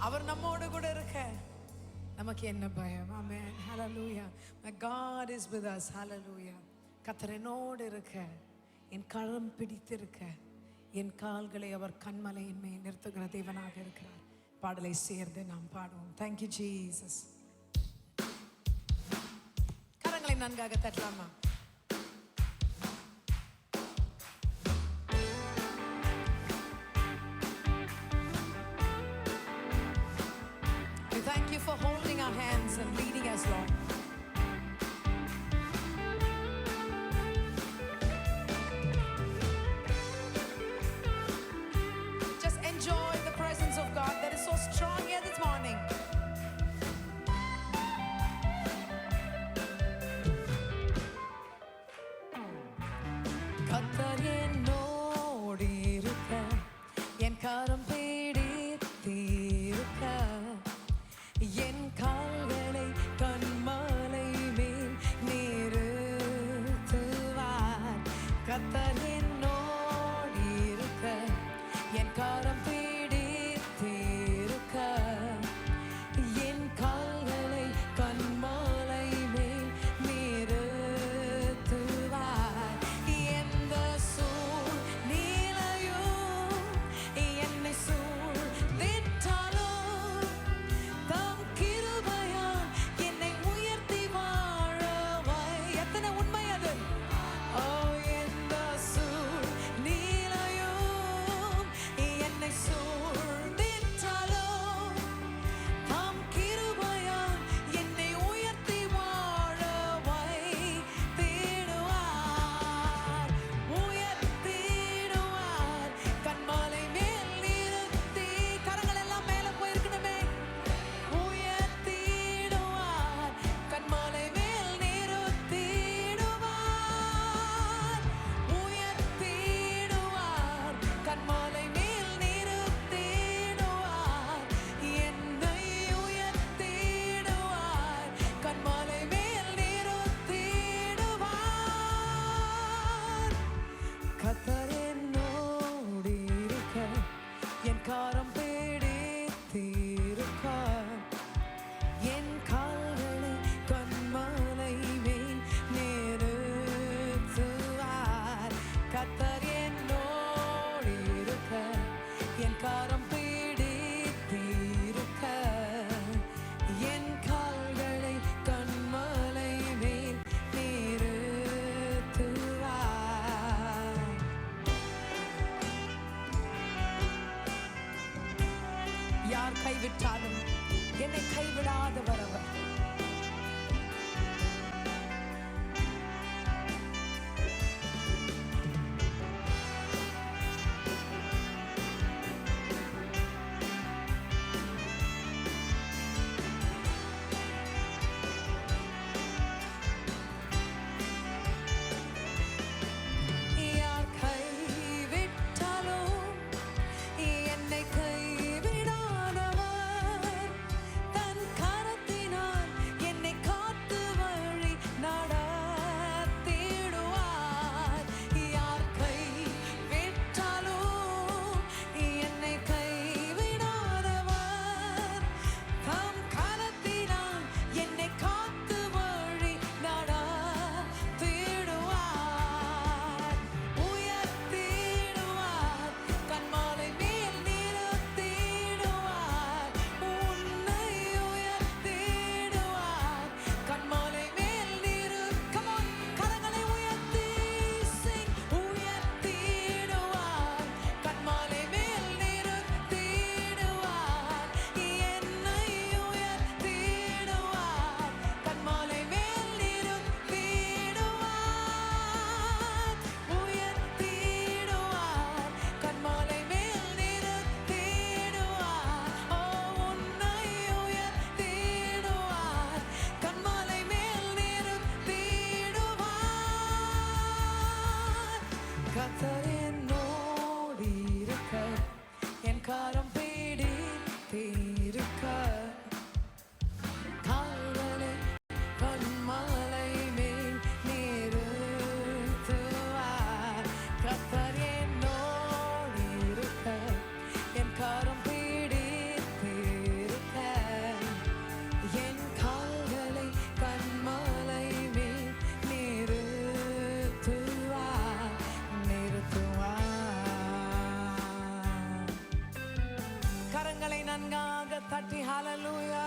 அவர் நம்மோடு கூட இருக்க நமக்கு என்ன பயம்? ஆமென். ஹalleluya. My God is with us. hallelujah. கர்த்தர் என்னோடு இருக்க, என் கரம் பிடித்திருக்க, என் கால்களை அவர் கண்மலையின் மேல் நிறுத்துகிற தேவனாக இருக்கிறார். பாடலை சேர்ந்து நாம் பாடுவோம். Thank you Jesus. கரங்களை நன்றாக தட்டலாமா? Thank you for holding our hands and leading us, Lord. Just enjoy the presence of God that is so strong here this morning. கர்த்தர் என்னோடு இருக்க, என் கரம் பிடித்திருக்க, என் கால்களை கண்மலை மேல் நிறுத்துவார். கர்த்தர் என்னோடு இருக்க, என் கரம் பிடித்திருக்க, என் கால்களை கண்மலை மேல் நிறுத்துவார். எந்த சூழ்நிலையும் என்னை சூழ்ந்திட்டாலும் தம் கிருபையால் என்னை உயர்த்தி வாழவை. எத்தனை உண்மை அது! ஓ, எந்த சூழ்நிலையும் என்னை சூழ்ந்திட்டாலும் தம் கிருபையால் என்னை உயர்த்தி வாழவை தேடுவார், உயர்த்திடுவார். கண்மலை மேல் நிறுத்தி, கரங்கள் எல்லாம் மேல போயிருக்கணுமே. உயர்த்திடுவார், கண்மலை மேல் நிறுத்திடுவார், உயர்த்திடுவார், கண்மலை மேல் நிறுத்திடுவார். என்னை உயர்த்திடுவார், கண்மலை மேல் நிறுத்திடுவார். கர்த்தர் என்னோடு இருக்க, என் கரம் பிடித்திருக்க, என் கால்களை கண்மலை மேல் நிறுத்துவார். கர்த்தர் என்னோடு இருக்க, என் கரம் பிடித்திருக்க, என் கால்களை கண்மலை மேல் நிறுத்துவார். யார் கைவிட்டாலும் என்னை கைவிடாதவர் அவர். யார் கைவிட்டாலும் என்னை கைவிடாதவர், தன் கரத்தினால் என்னை காத்து வழி நடத்திடுவார். யார் கைவிட்டாலும் என்னை கைவிடாதவர், தம் கரத்தினால் என்னை காத்து வழி நடத்திடுவார், உயர்த்திடுவார், கண்மலை மேல் நிறுத்திடுவார். உன்னை உயர்த்திடுவார், கண்மலை மேல் Come on, கரங்களை உயர்த்தி sing. உயர்த்திடுவார், கண்மலை மேல் நிறுத்திடுவார். என்னை உயர்த்திடுவார், கண்மலை மேல் நிறுத்திடுவார், உயர்த்திடுவார், கண்மலை மேல் நிறுத்திடுவார். ஓ, உன்னை உயர்த்திடுவார், கண்மலை மேல் நிறுத்திடுவார். கர்த்தர் என்னோடு இருக்க, என் கரம் பிடித்திருக்க, கால்களை கண்மலை மேல் நிறுத்துவார். கர்த்தர் என்னோடு இருக்க, என் கரம் பிடித்திருக்க, நன்காக தட்டி ஹalleluya